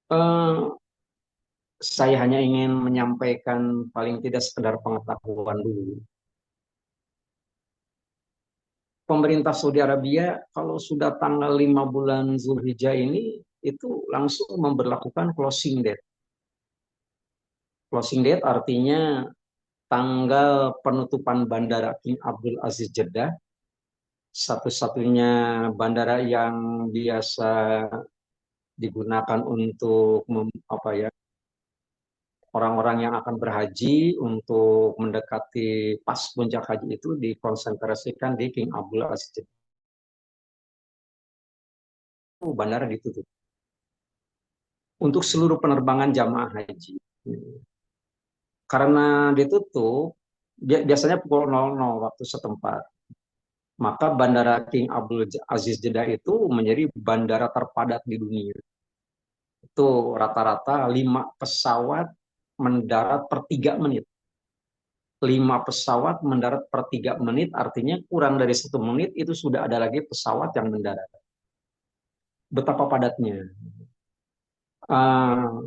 Eh, saya hanya ingin menyampaikan paling tidak sekedar pengetahuan dulu. Pemerintah Saudi Arabia kalau sudah tanggal 5 bulan Zulhijjah ini itu langsung memberlakukan closing date. Closing date artinya tanggal penutupan Bandara King Abdul Aziz Jeddah, satu-satunya bandara yang biasa digunakan untuk apa ya, orang-orang yang akan berhaji untuk mendekati pas puncak haji itu dikonsentrasikan di King Abdul Aziz Jeddah. Bandara ditutup untuk seluruh penerbangan jamaah haji. Karena ditutup, biasanya pukul 00 waktu setempat. Maka Bandara King Abdul Aziz Jeddah itu menjadi bandara terpadat di dunia. Itu rata-rata 5 pesawat mendarat per 3 menit. 5 pesawat mendarat per 3 menit, artinya kurang dari 1 menit itu sudah ada lagi pesawat yang mendarat. Betapa padatnya.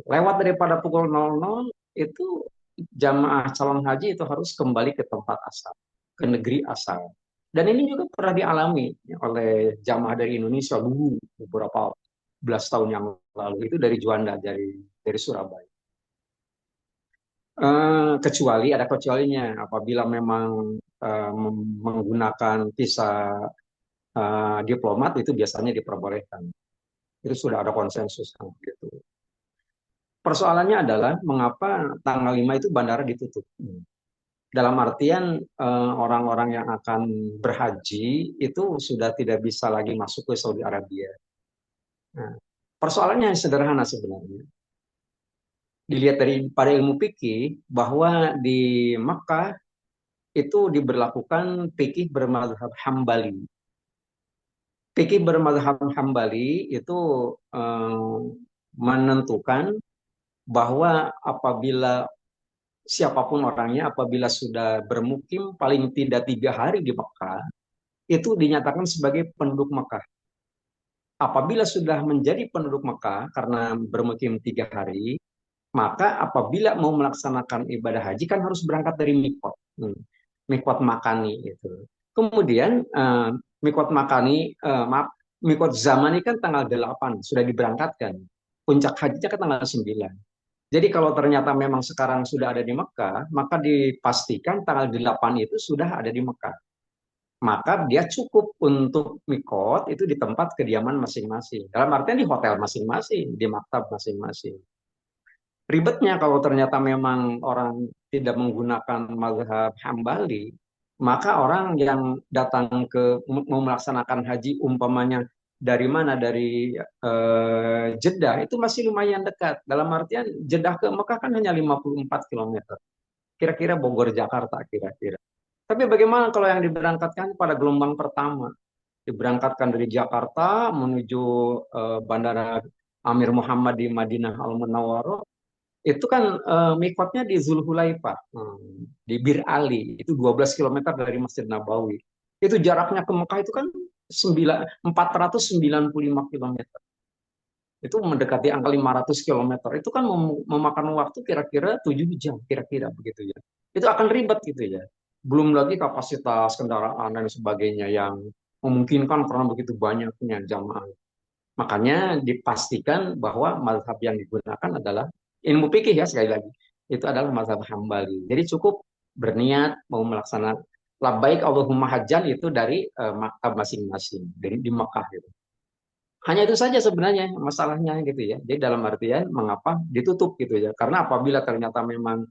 Lewat daripada pukul 00, itu jamaah calon haji itu harus kembali ke tempat asal, ke negeri asal. Dan ini juga pernah dialami oleh jamaah dari Indonesia dulu beberapa belas tahun yang lalu, itu dari Juanda, dari Surabaya. Kecuali ada kecualinya apabila memang menggunakan visa diplomat itu biasanya diperbolehkan. Itu sudah ada konsensus gitu. Persoalannya adalah mengapa tanggal 5 itu bandara ditutup. Dalam artian orang-orang yang akan berhaji itu sudah tidak bisa lagi masuk ke Saudi Arabia. Nah, persoalannya yang sederhana sebenarnya. Dilihat dari pada ilmu fikih bahwa di Makkah itu diberlakukan fikih bermadzhab Hambali. Fikih bermadzhab Hambali itu eh, menentukan bahwa apabila siapapun orangnya, apabila sudah bermukim paling tidak 3 hari di Mekah, itu dinyatakan sebagai penduduk Mekah. Apabila sudah menjadi penduduk Mekah karena bermukim 3 hari, maka apabila mau melaksanakan ibadah haji kan harus berangkat dari mikot, mikot makani itu. Kemudian mikot makani, maaf, mikot zamani kan tanggal 8 sudah diberangkatkan. Puncak hajinya kan tanggal 9. Jadi kalau ternyata memang sekarang sudah ada di Mekah, maka dipastikan tanggal 8 itu sudah ada di Mekah. Maka dia cukup untuk mikot itu di tempat kediaman masing-masing. Dalam artian di hotel masing-masing, di maktab masing-masing. Ribetnya kalau ternyata memang orang tidak menggunakan mazhab Hambali, maka orang yang datang ke mau melaksanakan haji umpamanya dari mana, dari Jeddah itu masih lumayan dekat. Dalam artian Jeddah ke Mekah kan hanya 54 kilometer. Kira-kira Bogor Jakarta kira-kira. Tapi bagaimana kalau yang diberangkatkan pada gelombang pertama? Diberangkatkan dari Jakarta menuju Bandara Amir Muhammad di Madinah Al Munawwaroh, itu kan mikotnya di Zulhulaifah, di Bir Ali, itu 12 kilometer dari Masjid Nabawi. Itu jaraknya ke Mekah itu kan 495 kilometer. Itu mendekati angka 500 kilometer. Itu kan memakan waktu kira-kira 7 jam, kira-kira begitu ya. Itu akan ribet gitu ya. Belum lagi kapasitas kendaraan dan sebagainya yang memungkinkan karena begitu banyaknya jamaah. Makanya dipastikan bahwa mazhab yang digunakan adalah ilmu fikih ya, sekali lagi. Itu adalah mazhab Hambali. Jadi cukup berniat mau melaksanakan labbaik Allahumma hajjan itu dari maktab masing-masing dari di Makkah gitu. Hanya itu saja sebenarnya masalahnya gitu ya. Jadi dalam artian mengapa ditutup gitu ya. Karena apabila ternyata memang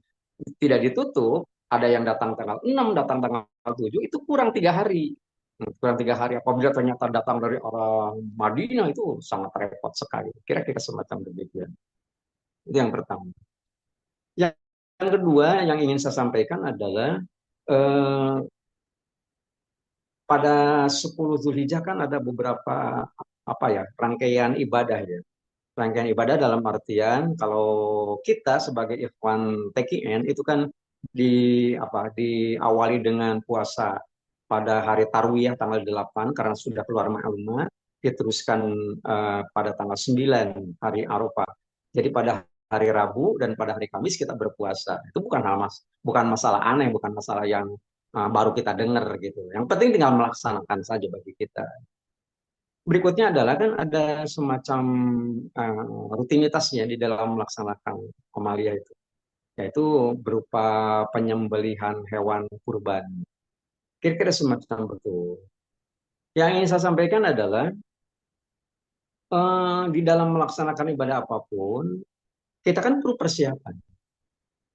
tidak ditutup, ada yang datang tanggal 6, datang tanggal 7, itu kurang 3 hari. Kurang 3 hari. Apabila ternyata datang dari orang Madinah itu sangat repot sekali. Kira-kira semacam demikian. Itu yang pertama. Yang kedua yang ingin saya sampaikan adalah eh, pada 10 Zulhijjah kan ada beberapa apa ya, rangkaian ibadah ya. Rangkaian ibadah dalam artian kalau kita sebagai ikhwan TKN itu kan diawali dengan puasa pada hari Tarwiyah tanggal 8 karena sudah keluar maklumat, diteruskan pada tanggal 9 hari Arafah. Jadi pada hari Rabu dan pada hari Kamis kita berpuasa. Itu bukan masalah aneh, bukan masalah yang baru kita dengar gitu. Yang penting tinggal melaksanakan saja bagi kita. Berikutnya adalah kan ada semacam rutinitasnya di dalam melaksanakan Amalia itu, yaitu berupa penyembelihan hewan kurban. Kira-kira semacam betul. Yang ingin saya sampaikan adalah di dalam melaksanakan ibadah apapun, kita kan perlu persiapan.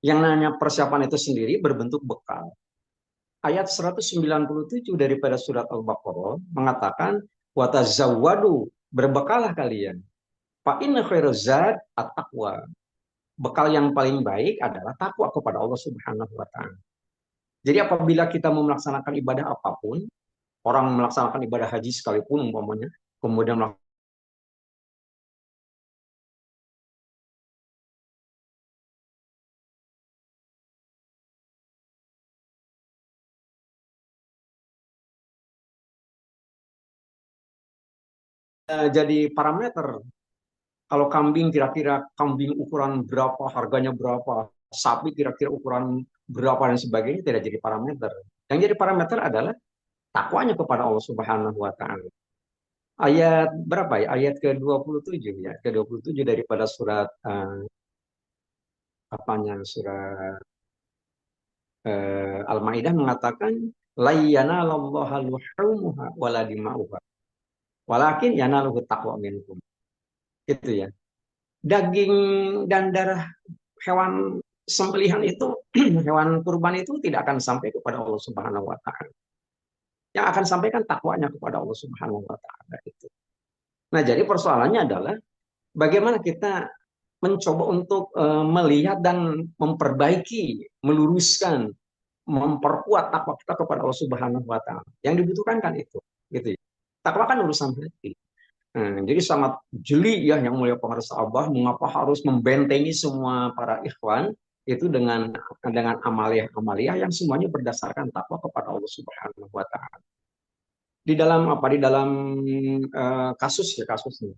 Yang namanya persiapan itu sendiri berbentuk bekal. Ayat 197 daripada surat Al-Baqarah mengatakan, watazawwadu, berbekalah kalian. Fa inna khairaz zad at-taqwa. Bekal yang paling baik adalah takwa kepada Allah Subhanahu wa taala. Jadi apabila kita mau melaksanakan ibadah apapun, orang melaksanakan ibadah haji sekalipun umpamanya, kemudian jadi parameter. Kalau kambing kira-kira kambing ukuran berapa, harganya berapa, sapi kira-kira ukuran berapa dan sebagainya tidak jadi parameter. Yang jadi parameter adalah takwanya kepada Allah Subhanahu wa taala. Ayat berapa ya? Ayat ke-27 ya, ke-27 daripada surat apanya? Surat Al-Maidah mengatakan layyana lallaha luhumuha wala dima'uha. Walakin yanaluhu taqwa minkum. Itu ya. Daging dan darah hewan sembelihan itu, hewan kurban itu tidak akan sampai kepada Allah Subhanahu wa taala. Yang akan sampaikan takwanya kepada Allah Subhanahu wa taala itu. Nah, jadi persoalannya adalah bagaimana kita mencoba untuk melihat dan memperbaiki, meluruskan, memperkuat takwa kita kepada Allah Subhanahu wa taala. Yang dibutuhkan kan itu, gitu ya. Takwa kan urusan hati. Jadi sangat jeli ya yang mulia pengarsa Abah mengapa harus membentengi semua para ikhwan itu dengan amaliah-amaliah yang semuanya berdasarkan takwa kepada Allah Subhanahu wa taala. Di dalam kasus ya kasusnya.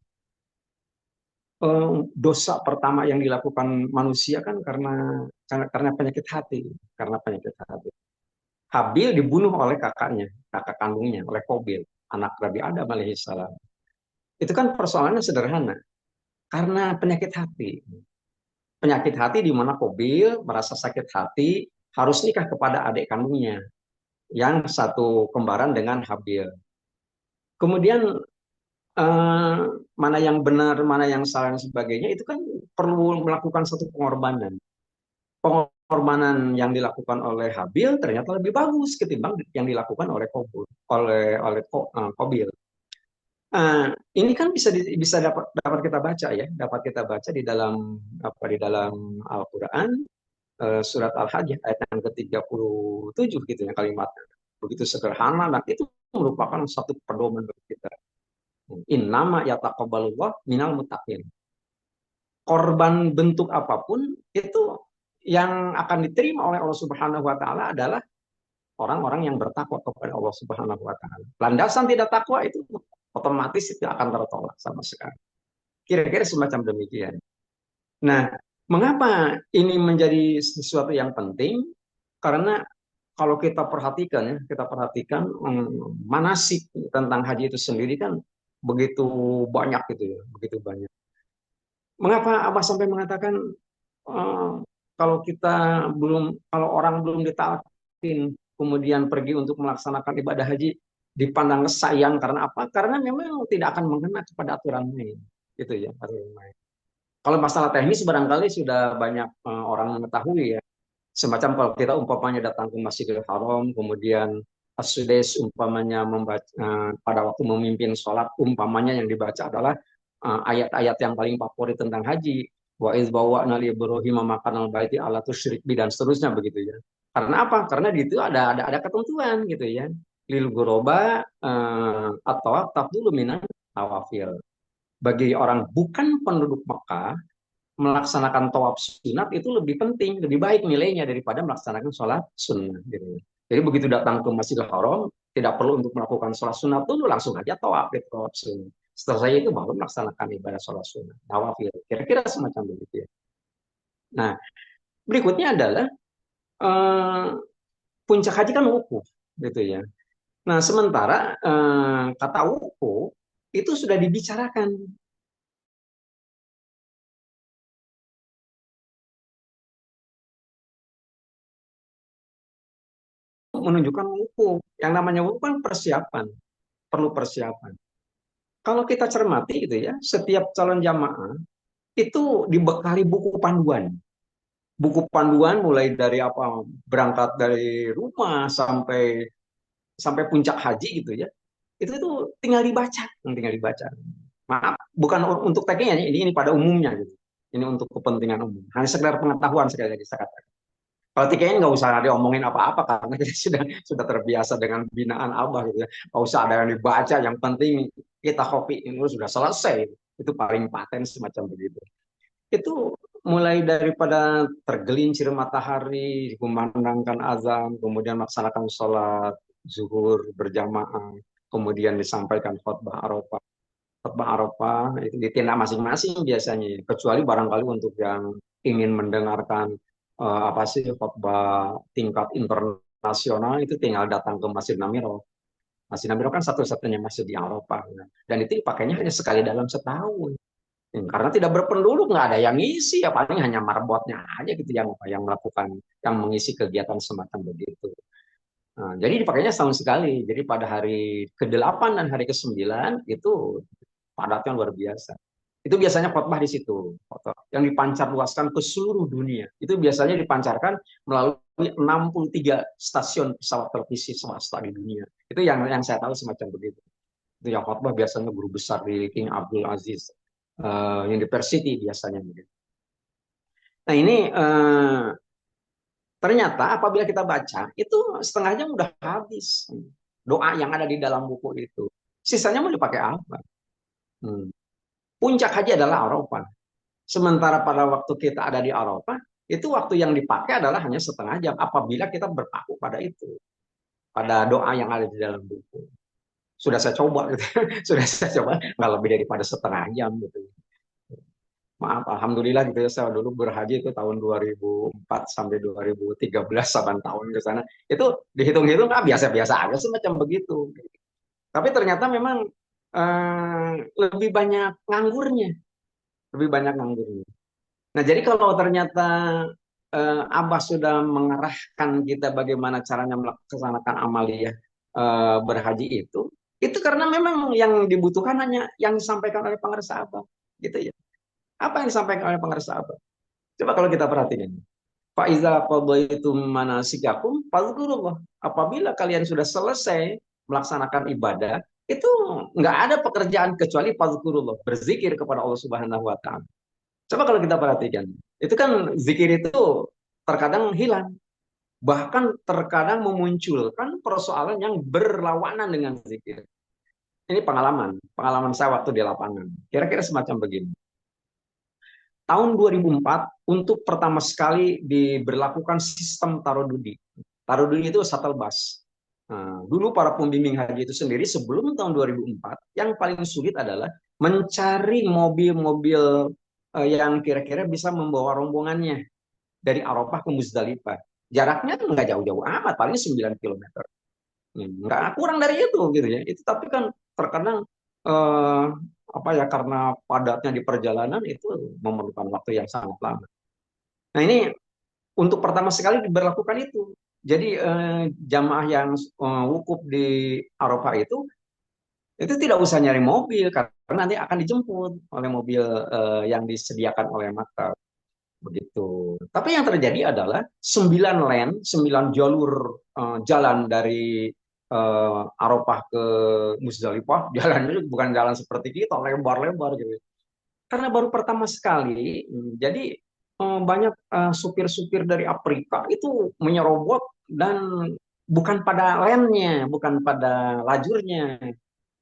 Dosa pertama yang dilakukan manusia kan karena penyakit hati, karena penyakit hati. Habil dibunuh oleh kakaknya, kakak kandungnya, oleh Qabil, anak Nabi Adam alaihissalam. Itu kan persoalannya sederhana, karena penyakit hati. Penyakit hati di mana Qabil merasa sakit hati harus nikah kepada adik kandungnya yang satu kembaran dengan Habil. Kemudian eh, mana yang benar, mana yang salah dan sebagainya itu kan perlu melakukan satu pengorbanan. Pengorbanan yang dilakukan oleh Habil ternyata lebih bagus ketimbang yang dilakukan oleh Qabil. Ini kan bisa dapat kita baca ya, dapat kita baca di dalam di dalam Al-Qur'an surat Al-Hajj ayat yang ke-37 gitu ya kalimatnya. Begitu sederhana dan itu merupakan satu pedoman bagi kita. Innama yataqabbalullah minal muttaqin. Korban bentuk apapun itu yang akan diterima oleh Allah Subhanahu wa taala adalah orang-orang yang bertakwa kepada Allah Subhanahu wa taala. Landasan tidak takwa itu otomatis itu akan tertolak sama sekali. Kira-kira semacam demikian. Nah, mengapa ini menjadi sesuatu yang penting? Karena kalau kita perhatikan manasik tentang haji itu sendiri kan begitu banyak gitu ya, begitu banyak. Mengapa Abah sampai mengatakan eh, kalau orang belum ditawatin kemudian pergi untuk melaksanakan ibadah haji dipandang sayang karena apa? Karena memang tidak akan mengena kepada aturan main, gitu ya, aturan main. Kalau masalah teknis barangkali sudah banyak orang mengetahui ya. Semacam kalau kita umpamanya datang ke Masjidil Haram, kemudian As-Sudais umpamanya membaca pada waktu memimpin sholat, umpamanya yang dibaca adalah ayat-ayat yang paling favorit tentang haji. Wa iz bawwa'na li Ibrahim makanal baiti ala tusyrik bi dan seterusnya begitu ya. Karena apa? Karena di itu ada ketentuan gitu ya. Lil guroba atau tafdulu minan tawafil. Bagi orang bukan penduduk Mekah, melaksanakan tawaf sunat itu lebih penting, lebih baik nilainya daripada melaksanakan sholat sunnah. Gitu. Jadi begitu datang ke Masjidil Haram, tidak perlu untuk melakukan sholat sunat dulu, langsung aja tawaf, gitu, tawaf sunnah. Setelah saya itu baru melaksanakan ibadah sholat sunnah, nawafil. Kira-kira semacam begitu ya. Nah, berikutnya adalah eh, puncak haji kan wukuf, gitu ya. Nah, sementara kata wukuf itu sudah dibicarakan menunjukkan wukuf. Yang namanya wukuf kan persiapan, perlu persiapan. Kalau kita cermati gitu ya, setiap calon jamaah itu dibekali buku panduan. Buku panduan mulai dari apa berangkat dari rumah sampai sampai puncak haji gitu ya. Itu tinggal dibaca, tinggal dibaca. Maaf, bukan untuk tagnya ini pada umumnya gitu. Ini untuk kepentingan umum. Hanya sekedar pengetahuan sekali lagi saya katakan. Kalau TKN nggak usah diomongin apa-apa karena kita sudah terbiasa dengan binaan Abah gitu ya. Nggak usah ada yang dibaca, yang penting kita kopi ini sudah selesai. Itu paling paten semacam begitu. Itu mulai daripada tergelincir matahari, dikumandangkan azan, kemudian melaksanakan sholat zuhur berjamaah, kemudian disampaikan khutbah Arafah. Khutbah Arafah itu di tenda masing-masing biasanya, kecuali barangkali untuk yang ingin mendengarkan apa sih khutbah tingkat internasional itu tinggal datang ke Masjid Namiro. Masjid Namiro kan satu-satunya masjid di Arafah. Dan itu dipakainya hanya sekali dalam setahun. Karena tidak berpenduduk, nggak ada yang ngisi, ya paling hanya marbotnya aja gitu yang melakukan, yang mengisi kegiatan semacam begitu. Nah, jadi dipakainya setahun sekali. Jadi pada hari ke-8 dan hari ke-9 itu padatnya luar biasa. Itu biasanya khotbah di situ, yang dipancar luaskan ke seluruh dunia. Itu biasanya dipancarkan melalui 63 stasiun pesawat televisi swasta di dunia. Itu yang saya tahu semacam begitu. Itu yang khotbah biasanya guru besar di King Abdul Aziz University biasanya. Nah ini ternyata apabila kita baca itu setengah jam udah habis doa yang ada di dalam buku itu. Sisanya mau dipakai apa? Hmm. Puncak haji adalah Arafah. Sementara pada waktu kita ada di Arafah, itu waktu yang dipakai adalah hanya setengah jam apabila kita berpaku pada itu, pada doa yang ada di dalam buku. Sudah saya coba gitu. Sudah saya coba nggak lebih daripada setengah jam gitu. Maaf, alhamdulillah gitu ya, saya dulu berhaji itu tahun 2004 sampai 2013, 8 tahun ke sana. Itu dihitung-hitung biasa-biasa aja semacam begitu. Tapi ternyata memang lebih banyak nganggurnya, lebih banyak nganggurnya. Nah, jadi kalau ternyata Abah sudah mengarahkan kita bagaimana caranya melaksanakan amaliyah berhaji itu karena memang yang dibutuhkan hanya yang disampaikan oleh pengarsa Abah, gitu ya. Apa yang disampaikan oleh pengarsa Abah? Coba kalau kita perhatikan. Faiza qadaitum manasikakum fadhkurullah. Apabila kalian sudah selesai melaksanakan ibadah, itu nggak ada pekerjaan kecuali fadhkurullah, berzikir kepada Allah Subhanahu wa taala. Coba kalau kita perhatikan, itu kan zikir itu terkadang hilang, bahkan terkadang memunculkan persoalan yang berlawanan dengan zikir. Ini pengalaman, pengalaman saya waktu di lapangan. Kira-kira semacam begini. Tahun 2004 untuk pertama sekali diberlakukan sistem tarodudi. Tarodudi itu shuttle bus. Nah, dulu para pembimbing haji itu sendiri sebelum tahun 2004 yang paling sulit adalah mencari mobil-mobil yang kira-kira bisa membawa rombongannya dari Arafah ke Muzdalifah. Jaraknya nggak jauh-jauh amat, paling 9 kilometer. Nggak kurang dari itu gitu ya. Itu tapi kan terkadang eh, apa ya karena padatnya di perjalanan itu memerlukan waktu yang sangat lama. Nah ini untuk pertama sekali diberlakukan itu. Jadi jamaah yang wukuf di Arafah itu tidak usah nyari mobil karena nanti akan dijemput oleh mobil yang disediakan oleh Makkah begitu. Tapi yang terjadi adalah 9 lane, 9 jalur jalan dari Arafah ke Musdalifah, jalannya bukan jalan seperti kita lebar-lebar gitu. Karena baru pertama sekali, jadi banyak supir-supir dari Afrika itu menyerobot dan bukan pada lane-nya, bukan pada lajurnya.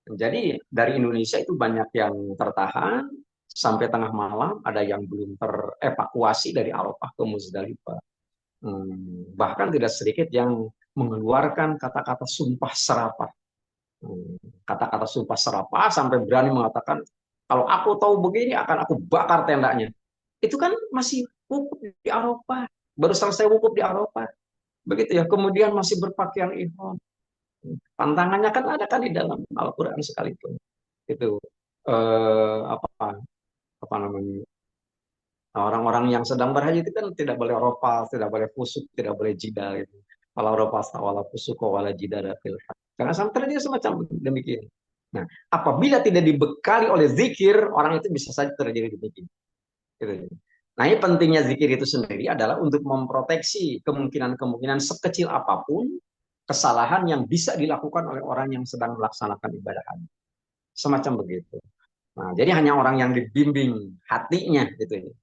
Jadi dari Indonesia itu banyak yang tertahan sampai tengah malam, ada yang belum terevakuasi dari Arafah ke Muzdalifah. Bahkan tidak sedikit yang mengeluarkan kata-kata sumpah serapah. Kata-kata sumpah serapah sampai berani mengatakan, kalau aku tahu begini akan aku bakar tendanya. Itu kan masih wukuf di Arafah, baru selesai wukuf di Arafah. Begitu ya, kemudian masih berpakaian ihram. Pantangannya kan ada kan di dalam Al-Quran sekalipun. Itu apa apa namanya? Orang-orang yang sedang berhaji itu kan tidak boleh ropas, tidak boleh fusuk, tidak boleh jidal gitu. Kalau ropas, wala fusuk, wala jidal fil hajj. Karena sampai dia semacam demikian. Nah, apabila tidak dibekali oleh zikir, orang itu bisa saja terjadi demikian. Gitu. Nah, ini pentingnya zikir itu sendiri adalah untuk memproteksi kemungkinan-kemungkinan sekecil apapun kesalahan yang bisa dilakukan oleh orang yang sedang melaksanakan ibadah haji. Semacam begitu. Nah, jadi hanya orang yang dibimbing hatinya gitu ya,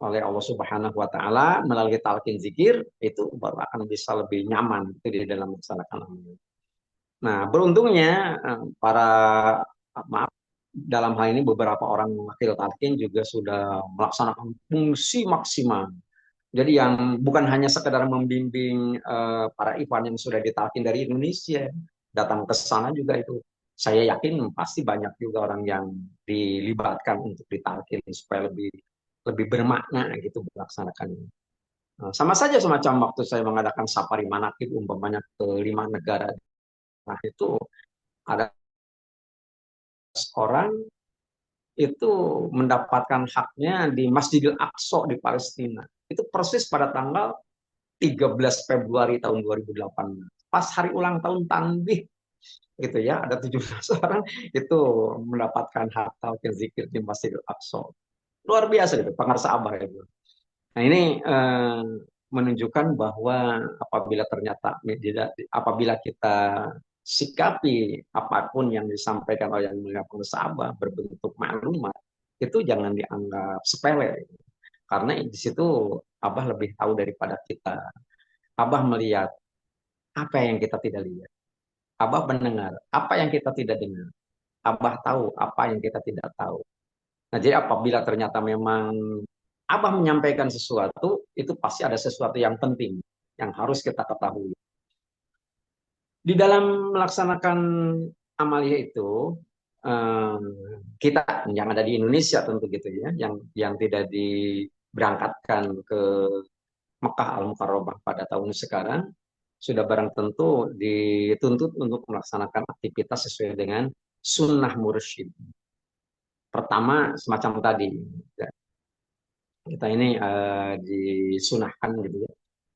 oleh Allah Subhanahu wa taala melalui talqin zikir itu baru akan bisa lebih nyaman itu di dalam melaksanakan amal. Nah, beruntungnya para maaf dalam hal ini beberapa orang wakil talqin juga sudah melaksanakan fungsi maksimal. Jadi yang bukan hanya sekedar membimbing para ikhwan yang sudah ditalkin dari Indonesia, datang ke sana juga itu. Saya yakin pasti banyak juga orang yang dilibatkan untuk ditalkin supaya lebih lebih bermakna gitu melaksanakan ini. Sama saja semacam waktu saya mengadakan safari manakib umpamanya ke 5 negara. Nah itu ada orang itu mendapatkan haknya di Masjidil Aqsa di Palestina. Itu persis pada tanggal 13 Februari tahun 2008. Pas hari ulang tahun Tanbih gitu ya, ada 17 orang itu mendapatkan hak talqin zikir di Masjidil Aqsa. Luar biasa gitu, pengarsa Abah itu. Nah, ini menunjukkan bahwa apabila kita sikapi apapun yang disampaikan oleh yang mulia pengusaha Abah berbentuk maklumat, itu jangan dianggap sepele. Karena di situ Abah lebih tahu daripada kita. Abah melihat apa yang kita tidak lihat. Abah mendengar apa yang kita tidak dengar. Abah tahu apa yang kita tidak tahu. Nah, jadi apabila ternyata memang Abah menyampaikan sesuatu, itu pasti ada sesuatu yang penting yang harus kita ketahui. Di dalam melaksanakan amalia itu, eh, kita yang ada di Indonesia tentu gitu ya, yang tidak diberangkatkan ke Mekah Al-Mukarramah pada tahun sekarang, sudah barang tentu dituntut untuk melaksanakan aktivitas sesuai dengan sunnah mursyid. Pertama, semacam tadi, kita ini disunahkan gitu ya,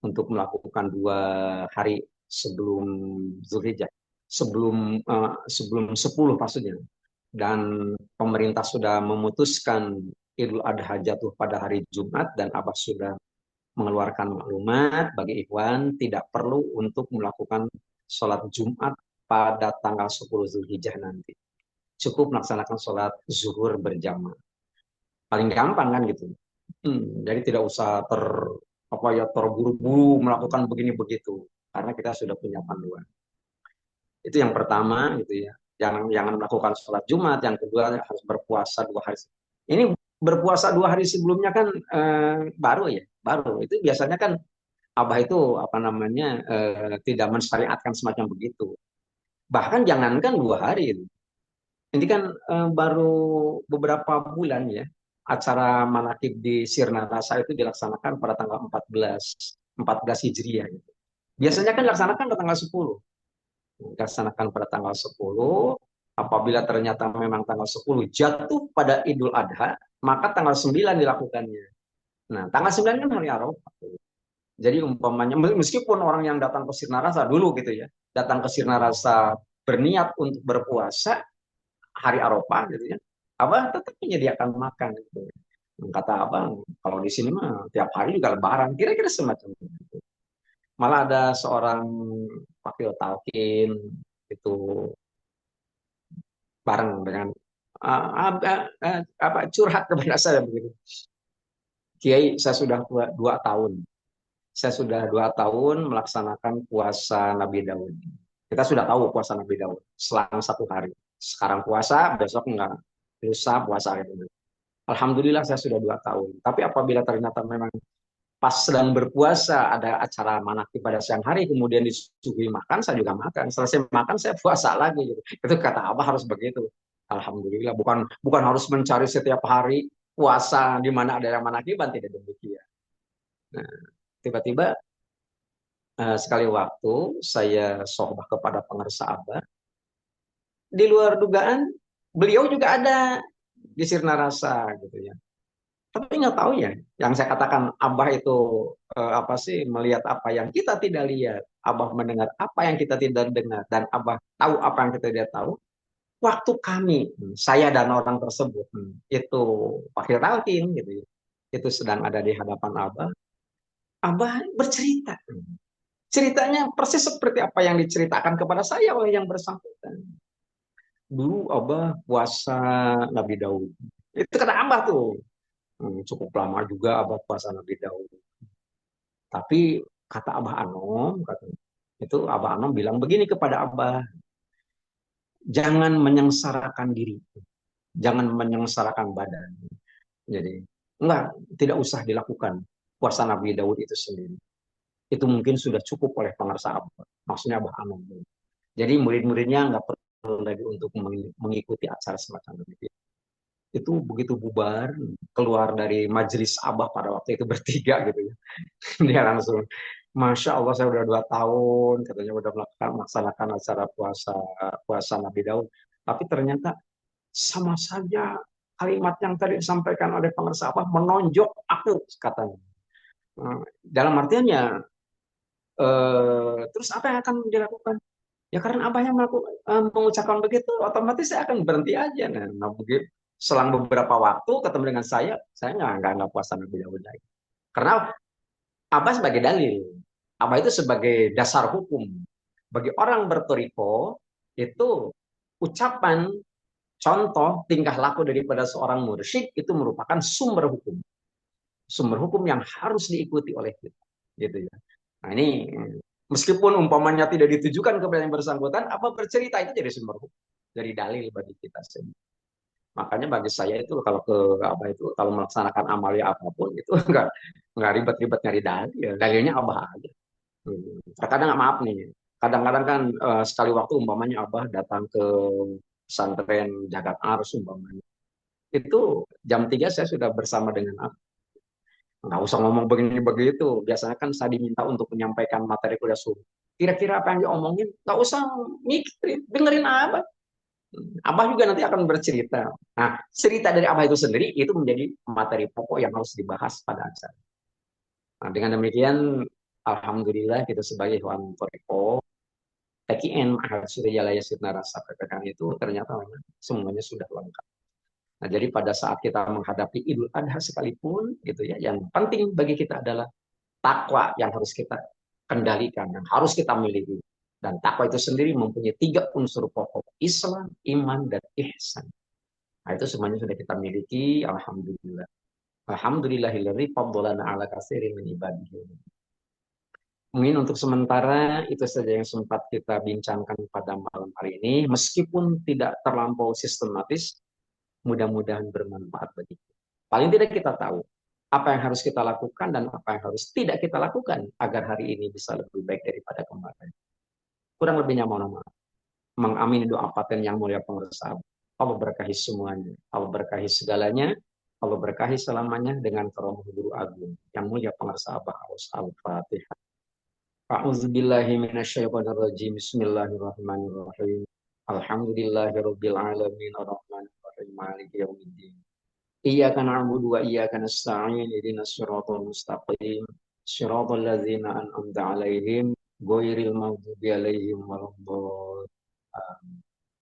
untuk melakukan 2 hari sebelum Zulhijjah, sebelum 10 maksudnya. Dan pemerintah sudah memutuskan Idul Adha jatuh pada hari Jumat dan Abah sudah mengeluarkan maklumat bagi ikhwan tidak perlu untuk melakukan sholat Jumat pada tanggal 10 Zulhijjah nanti. Cukup melaksanakan sholat zuhur berjamaah. Paling gampang kan gitu. Jadi tidak usah terburu-buru melakukan begini begitu karena kita sudah punya panduan. Itu yang pertama gitu ya. Jangan melakukan sholat Jumat. Yang kedua harus berpuasa 2 hari. Ini berpuasa 2 hari sebelumnya kan baru ya, baru. Itu biasanya kan Abah itu apa namanya tidak mensyariatkan semacam begitu. Bahkan jangankan 2 hari. Ini kan baru beberapa bulan ya. Acara manakib di Sirna Rasa itu dilaksanakan pada tanggal 14 Hijriah. Gitu. Biasanya kan dilaksanakan pada tanggal 10. Dilaksanakan pada tanggal 10. Apabila ternyata memang tanggal 10 jatuh pada Idul Adha, maka tanggal 9 dilakukannya. Nah, tanggal 9 kan hari Arafah. Jadi umpamanya, meskipun orang yang datang ke Sirna Rasa dulu gitu ya, datang ke Sirna Rasa berniat untuk berpuasa, hari Arafah gitu ya, Abah tetap menyediakan makan gitu. Kata Abang, kalau di sini mah tiap hari juga lebaran, kira-kira semacam itu. Malah ada seorang wakil talkin itu bareng dengan curhat kepada saya begitu. Kiai, saya sudah 2 tahun. Saya sudah 2 tahun melaksanakan puasa Nabi Daud. Kita sudah tahu puasa Nabi Daud, selang 1 hari. Sekarang puasa, besok enggak. Lusa puasa gitu. Alhamdulillah saya sudah 2 tahun. Tapi apabila ternyata memang pas sedang berpuasa ada acara manakib pada siang hari, kemudian disuguhi makan, saya juga makan. Selesai makan saya puasa lagi gitu. Itu kata Abah harus begitu. Alhamdulillah, bukan bukan harus mencari setiap hari puasa di mana ada yang manakiban, tidak demikian. Nah, tiba-tiba sekali waktu saya sohbah kepada pengarsa Abah, di luar dugaan beliau juga ada di Sirna Rasa gitu ya. Tapi nggak tahu ya, yang saya katakan Abah itu apa sih, melihat apa yang kita tidak lihat, Abah mendengar apa yang kita tidak dengar, dan Abah tahu apa yang kita tidak tahu. Waktu kami, saya dan orang tersebut, itu Fakir Talkin gitu ya, itu sedang ada di hadapan Abah, Abah bercerita. Ceritanya persis seperti apa yang diceritakan kepada saya oleh yang bersangkutan. Dulu Abah puasa Nabi Daud. Itu kata Abah tuh. Cukup lama juga Abah puasa Nabi Daud. Tapi kata Abah Anom, itu Abah Anom bilang begini kepada Abah, jangan menyengsarakan diri, jangan menyengsarakan badan. Jadi enggak, tidak usah dilakukan puasa Nabi Daud itu sendiri. Itu mungkin sudah cukup oleh pengarsa Abah. Maksudnya Abah Anom. Jadi murid-muridnya enggak perlu lagi untuk mengikuti acara semacam itu. Itu begitu bubar, keluar dari majelis Abah pada waktu itu bertiga gitu ya. Dia langsung, Masya Allah saya udah 2 tahun, katanya udah melaksanakan acara puasa puasa Nabi Daud. Tapi ternyata sama saja kalimat yang tadi disampaikan oleh pengarsa Abah menonjok aku, katanya. Dalam artiannya, terus apa yang akan dilakukan? Ya karena abahnya mengucapkan begitu, otomatis saya akan berhenti aja. Nah begitu, selang beberapa waktu ketemu dengan saya nggak puasa Nabi Daud lagi. Karena abah sebagai dalil, abah itu sebagai dasar hukum. Bagi orang bertoriko, itu ucapan, contoh, tingkah laku daripada seorang mursyid itu merupakan sumber hukum. Sumber hukum yang harus diikuti oleh kita. Gitu ya. Nah ini, meskipun umpamanya tidak ditujukan kepada yang bersangkutan, apa bercerita itu jadi sumber hukum, jadi dalil bagi kita semua. Makanya bagi saya itu kalau ke apa itu, kalau melaksanakan amalia apapun itu nggak ribet-ribet nyari dalil, ya, dalilnya Abah aja. Terkadang maaf nih, kadang-kadang kan sekali waktu umpamanya Abah datang ke pesantren Jagat Ars umpamanya. Itu jam 3 saya sudah bersama dengan Abah. Nggak usah ngomong begini begitu. Biasanya kan saya diminta untuk menyampaikan materi kuliah subuh. Kira-kira apa yang diomongin, nggak usah mikirin, dengerin Abah. Abah juga nanti akan bercerita. Nah, cerita dari Abah itu sendiri itu menjadi materi pokok yang harus dibahas pada acara. Nah, dengan demikian, Alhamdulillah kita sebagai Hewan Toriko, TKN Ahad Surya Jalaya Sirna Rasa PPKN itu ternyata memang semuanya sudah lengkap. Nah, jadi pada saat kita menghadapi Idul Adha sekalipun, gitu ya, yang penting bagi kita adalah takwa yang harus kita kendalikan, yang harus kita miliki. Dan takwa itu sendiri mempunyai 3 unsur pokok: Islam, iman, dan ihsan. Nah, itu semuanya sudah kita miliki, alhamdulillah. Alhamdulillahilladzi faddalana ala katsirin min ibadihi. Mungkin untuk sementara itu saja yang sempat kita bincangkan pada malam hari ini, meskipun tidak terlampau sistematis, mudah-mudahan bermanfaat bagi kita. Paling tidak kita tahu apa yang harus kita lakukan dan apa yang harus tidak kita lakukan agar hari ini bisa lebih baik daripada kemarin. Kurang lebihnya mohon maaf. Mengamini doa paten yang mulia pengersa. Allah berkahi semuanya. Allah berkahi segalanya. Allah berkahi selamanya dengan karunia guru agung yang mulia pengersa Abah Aus Al-Fatihah. A'udzubillahi minasyaitonirrajim. Bismillahirrahmanirrahim. Alhamdulillahirabbil alamin arrahmanir rahim maliki yaumiddin. Iyyaka na'budu wa iyyaka nasta'in ihdinas siratal mustaqim siratal ladzina an'amta 'alaihim ghairil maghdubi 'alaihim waladdallin.